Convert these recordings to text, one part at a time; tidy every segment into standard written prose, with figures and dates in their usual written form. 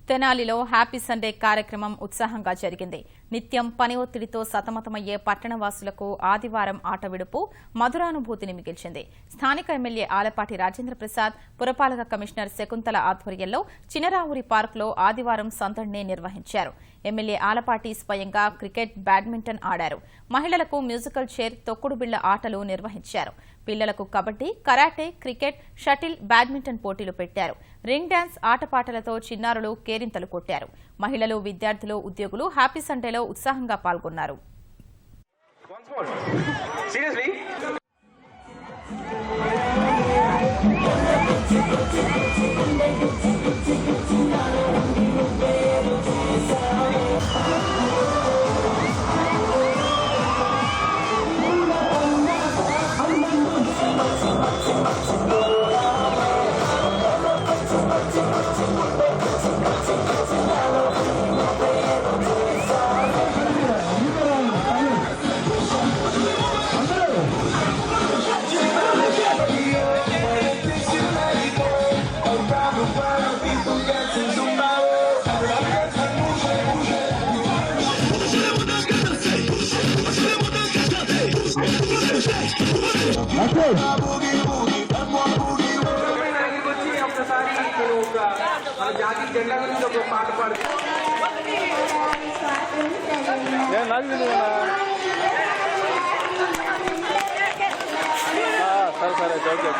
తెనాలిలో happy Sunday కార్యక్రమం ఉత్సాహంగా జరిగింది. నిత్యం పని ఒత్తిడితో సతమతమయ్యే పట్టణవాసులకు ఆదివారం ఆట విడుపు మధురానుభూతిని మిగిల్చింది. స్థానిక ఎమ్మెల్యే ఆలపాటి రాజేంద్ర ప్రసాద్, పురపాలక కమిషనర్ శకుంతల ఆధ్వర్యంలో చినరావురి పార్కులో ఆదివారం సందడిని నిర్వహించారు. ఎమ్మెల్యే ఆలపాటి స్వయంగా క్రికెట్, బ్యాడ్మింటన్ ఆడారు. మహిళలకు మ్యూజికల్ చైర్, తొక్కుడు బిళ్ల ఆటలు నిర్వహించారు. పిల్లలకు kabaddi, karate, cricket, shuttle, badminton పోటీలు పెట్టారు. రింగ్ డాన్స్ ఆటపాటలతో చిన్నారులు కేరింతలు కొట్టారు. మహిళలు, విద్యార్థులు, ఉద్యోగులు హ్యాపీ సండేలో ఉత్సాహంగా పాల్గొన్నారు.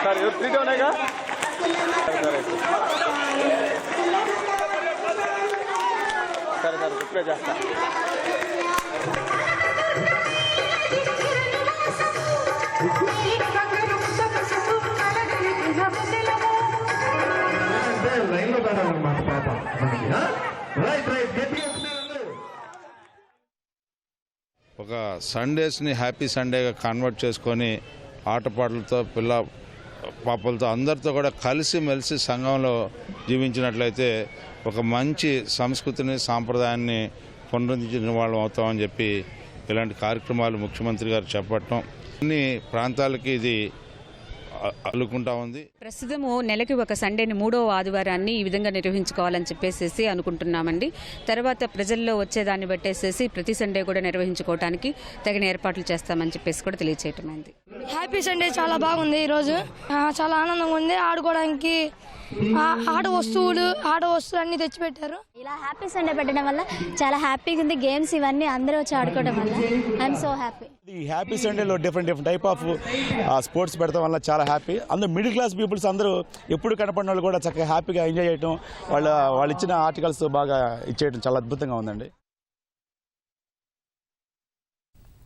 సరే ఫ్రీగా ఉన్నాయిగా సరే సరే ఇప్పుడే చేస్తా. ఒక సండేస్ని హ్యాపీ సండేగా కన్వర్ట్ చేసుకొని ఆటపాటలతో పాపలతో అందరితో కూడా కలిసిమెలిసి సంఘంలో జీవించినట్లయితే ఒక మంచి సంస్కృతిని, సాంప్రదాయాన్ని పునరుద్ధరించిన వాళ్ళం అవుతామని చెప్పి ఇలాంటి కార్యక్రమాలు ముఖ్యమంత్రి గారు చేపట్టడం అన్ని ప్రాంతాలకి ఇది అల్లుకుంటా ఉంది. ప్రస్తుతము నెలకి ఒక సండేని 3వ ఆదివారాన్ని ఈ విధంగా నిర్వహించుకోవాలని చెప్పేసి అనుకుంటున్నామండి. తర్వాత ప్రజల్లో వచ్చేదాన్ని బట్టేసేసి ప్రతి సండే కూడా నిర్వహించుకోవడానికి తగిన ఏర్పాట్లు చేస్తామని చెప్పేసి కూడా తెలియచేయటమైంది. హ్యాపీ సండే చాలా బాగుంది. ఈరోజు చాలా ఆనందంగా ఉంది. ఆడుకోవడానికి ఆట వస్తువులు అన్ని తెచ్చిపెట్టారు. ఇలా హ్యాపీ సండే పెట్టడం వల్ల చాలా హ్యాపీగా ఉంది. గేమ్స్ ఇవన్నీ అందరూ వచ్చి ఆడుకోవడం వల్ల ఐఎమ్ సో హ్యాపీ. ఈ హ్యాపీ సండేలో డిఫరెంట్ టైప్ ఆఫ్ స్పోర్ట్స్ పెడతాం వల్ల చాలా హ్యాపీ. అందరూ మిడిల్ క్లాస్ పీపుల్స్ అందరూ ఎప్పుడు కనపడిన వాళ్ళు కూడా చక్కగా హ్యాపీగా ఎంజాయ్ చేయడం, వాళ్ళు ఇచ్చిన ఆర్టికల్స్ బాగా ఇచ్చేయడం చాలా అద్భుతంగా ఉందండి.